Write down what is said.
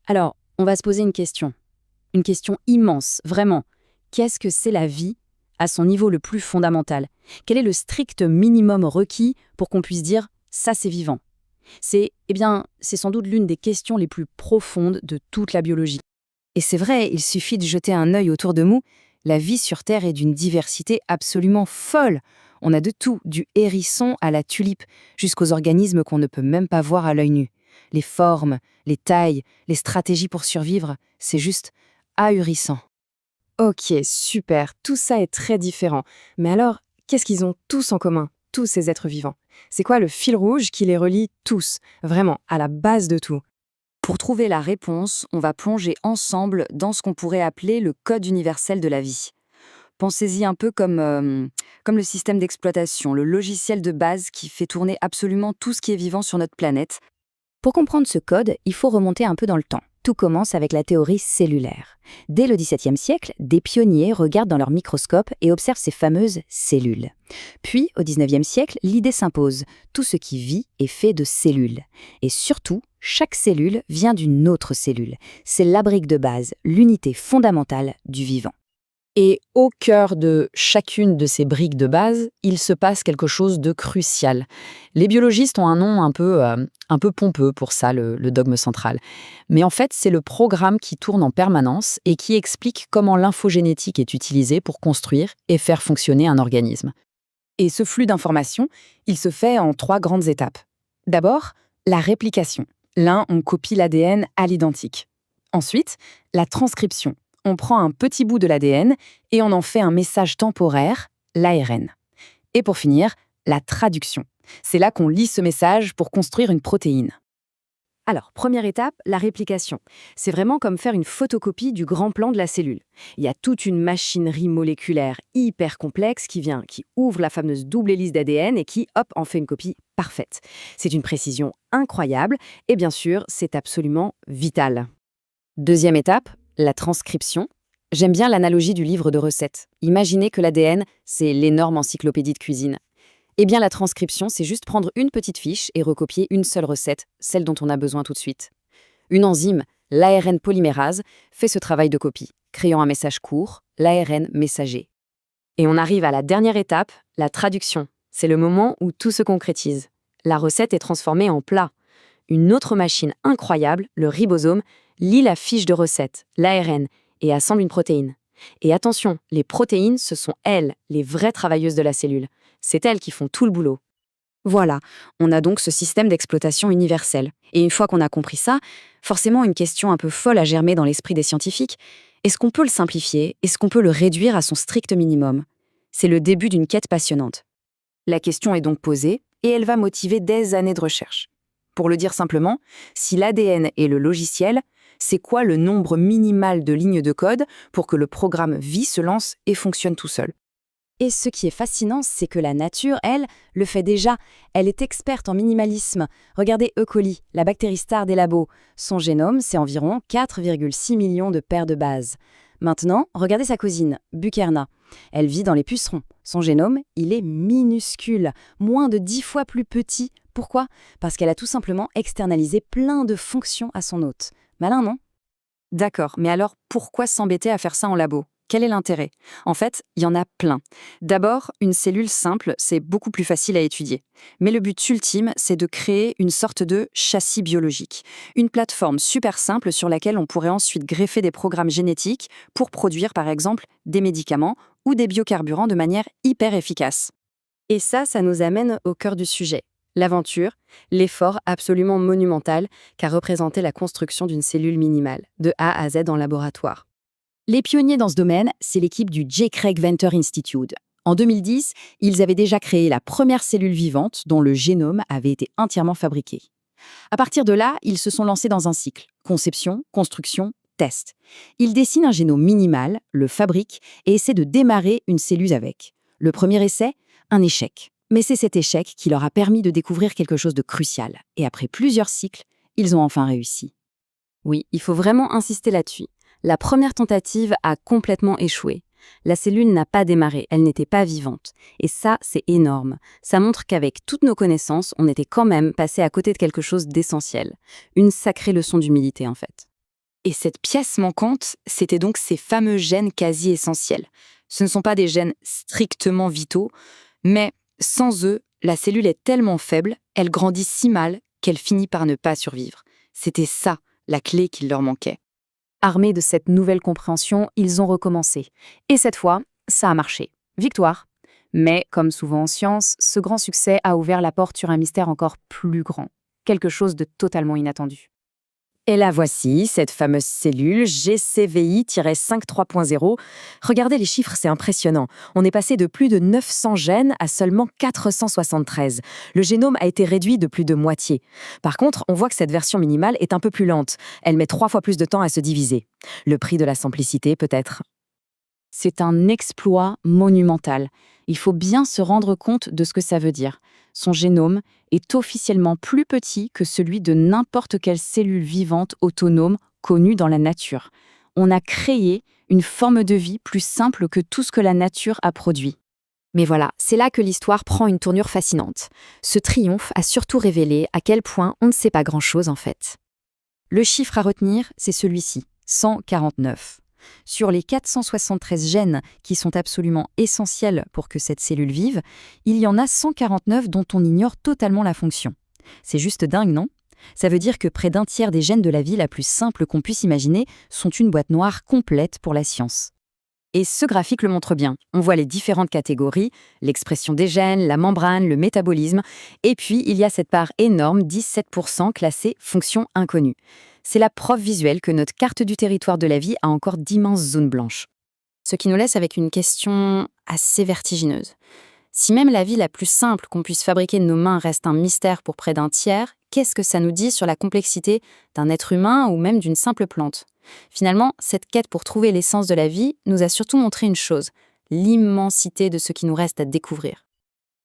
Alors, on va se poser une question immense, vraiment. Qu'est-ce que c'est la vie à son niveau le plus fondamental? Quel est le strict minimum requis pour qu'on puisse dire ça c'est vivant? C'est sans doute l'une des questions les plus profondes de toute la biologie. Et c'est vrai, il suffit de jeter un œil autour de nous. La vie sur Terre est d'une diversité absolument folle. On a de tout, du hérisson à la tulipe, jusqu'aux organismes qu'on ne peut même pas voir à l'œil nu. Les formes, les tailles, les stratégies pour survivre, c'est juste ahurissant. Ok, super, tout ça est très différent. Mais alors, qu'est-ce qu'ils ont tous en commun, tous ces êtres vivants? C'est quoi le fil rouge qui les relie tous, vraiment, à la base de tout? Pour trouver la réponse, on va plonger ensemble dans ce qu'on pourrait appeler le code universel de la vie. Pensez-y un peu comme le système d'exploitation, le logiciel de base qui fait tourner absolument tout ce qui est vivant sur notre planète. Pour comprendre ce code, il faut remonter un peu dans le temps. Tout commence avec la théorie cellulaire. Dès le XVIIe siècle, des pionniers regardent dans leur microscope et observent ces fameuses cellules. Puis, au XIXe siècle, l'idée s'impose. Tout ce qui vit est fait de cellules. Et surtout, chaque cellule vient d'une autre cellule. C'est la brique de base, l'unité fondamentale du vivant. Et au cœur de chacune de ces briques de base, il se passe quelque chose de crucial. Les biologistes ont un nom un peu pompeux pour ça, le dogme central. Mais en fait, c'est le programme qui tourne en permanence et qui explique comment l'infogénétique est utilisée pour construire et faire fonctionner un organisme. Et ce flux d'informations, il se fait en 3 grandes étapes. D'abord, la réplication. Là, on copie l'ADN à l'identique. Ensuite, la transcription. On prend un petit bout de l'ADN et on en fait un message temporaire, l'ARN. Et pour finir, la traduction. C'est là qu'on lit ce message pour construire une protéine. Alors, première étape, la réplication. C'est vraiment comme faire une photocopie du grand plan de la cellule. Il y a toute une machinerie moléculaire hyper complexe qui ouvre la fameuse double hélice d'ADN et qui, hop, en fait une copie parfaite. C'est une précision incroyable et bien sûr, c'est absolument vital. Deuxième étape, la transcription. J'aime bien l'analogie du livre de recettes. Imaginez que l'ADN, c'est l'énorme encyclopédie de cuisine. Eh bien, la transcription, c'est juste prendre une petite fiche et recopier une seule recette, celle dont on a besoin tout de suite. Une enzyme, l'ARN polymérase, fait ce travail de copie, créant un message court, l'ARN messager. Et on arrive à la dernière étape, la traduction. C'est le moment où tout se concrétise. La recette est transformée en plat. Une autre machine incroyable, le ribosome, lit la fiche de recette, l'ARN, et assemble une protéine. Et attention, les protéines, ce sont elles, les vraies travailleuses de la cellule. C'est elles qui font tout le boulot. Voilà, on a donc ce système d'exploitation universel. Et une fois qu'on a compris ça, forcément une question un peu folle a germé dans l'esprit des scientifiques. Est-ce qu'on peut le simplifier? Est-ce qu'on peut le réduire à son strict minimum? C'est le début d'une quête passionnante. La question est donc posée, et elle va motiver des années de recherche. Pour le dire simplement, si l'ADN est le logiciel, c'est quoi le nombre minimal de lignes de code pour que le programme vie se lance et fonctionne tout seul? Et ce qui est fascinant, c'est que la nature, elle, le fait déjà. Elle est experte en minimalisme. Regardez E. coli, la bactérie star des labos. Son génome, c'est environ 4,6 millions de paires de bases. Maintenant, regardez sa cousine, Bucherna. Elle vit dans les pucerons. Son génome, il est minuscule, moins de 10 fois plus petit. Pourquoi? Parce qu'elle a tout simplement externalisé plein de fonctions à son hôte. Malin, non? D'accord, mais alors pourquoi s'embêter à faire ça en labo? Quel est l'intérêt? En fait, il y en a plein. D'abord, une cellule simple, c'est beaucoup plus facile à étudier. Mais le but ultime, c'est de créer une sorte de châssis biologique. Une plateforme super simple sur laquelle on pourrait ensuite greffer des programmes génétiques pour produire, par exemple, des médicaments ou des biocarburants de manière hyper efficace. Et ça nous amène au cœur du sujet. L'aventure, l'effort absolument monumental qu'a représenté la construction d'une cellule minimale, de A à Z en laboratoire. Les pionniers dans ce domaine, c'est l'équipe du J. Craig Venter Institute. En 2010, ils avaient déjà créé la première cellule vivante dont le génome avait été entièrement fabriqué. À partir de là, ils se sont lancés dans un cycle. Conception, construction, test. Ils dessinent un génome minimal, le fabriquent et essaient de démarrer une cellule avec. Le premier essai, un échec. Mais c'est cet échec qui leur a permis de découvrir quelque chose de crucial. Et après plusieurs cycles, ils ont enfin réussi. Oui, il faut vraiment insister là-dessus. La première tentative a complètement échoué. La cellule n'a pas démarré, elle n'était pas vivante. Et ça, c'est énorme. Ça montre qu'avec toutes nos connaissances, on était quand même passé à côté de quelque chose d'essentiel. Une sacrée leçon d'humilité, en fait. Et cette pièce manquante, c'était donc ces fameux gènes quasi essentiels. Ce ne sont pas des gènes strictement vitaux, mais sans eux, la cellule est tellement faible, elle grandit si mal qu'elle finit par ne pas survivre. C'était ça, la clé qu'il leur manquait. Armés de cette nouvelle compréhension, ils ont recommencé. Et cette fois, ça a marché. Victoire. Mais, comme souvent en science, ce grand succès a ouvert la porte sur un mystère encore plus grand. Quelque chose de totalement inattendu. Et la voici, cette fameuse cellule GCVI-53.0. Regardez les chiffres, c'est impressionnant. On est passé de plus de 900 gènes à seulement 473. Le génome a été réduit de plus de moitié. Par contre, on voit que cette version minimale est un peu plus lente. Elle met 3 fois plus de temps à se diviser. Le prix de la simplicité, peut-être. C'est un exploit monumental. Il faut bien se rendre compte de ce que ça veut dire. Son génome est officiellement plus petit que celui de n'importe quelle cellule vivante autonome connue dans la nature. On a créé une forme de vie plus simple que tout ce que la nature a produit. Mais voilà, c'est là que l'histoire prend une tournure fascinante. Ce triomphe a surtout révélé à quel point on ne sait pas grand-chose en fait. Le chiffre à retenir, c'est celui-ci, 149. Sur les 473 gènes qui sont absolument essentiels pour que cette cellule vive, il y en a 149 dont on ignore totalement la fonction. C'est juste dingue, non ? Ça veut dire que près d'un tiers des gènes de la vie la plus simple qu'on puisse imaginer sont une boîte noire complète pour la science. Et ce graphique le montre bien. On voit les différentes catégories, l'expression des gènes, la membrane, le métabolisme, et puis il y a cette part énorme, 17% classée fonction inconnue. C'est la preuve visuelle que notre carte du territoire de la vie a encore d'immenses zones blanches. Ce qui nous laisse avec une question assez vertigineuse. Si même la vie la plus simple qu'on puisse fabriquer de nos mains reste un mystère pour près d'un tiers, qu'est-ce que ça nous dit sur la complexité d'un être humain ou même d'une simple plante ? Finalement, cette quête pour trouver l'essence de la vie nous a surtout montré une chose, l'immensité de ce qui nous reste à découvrir.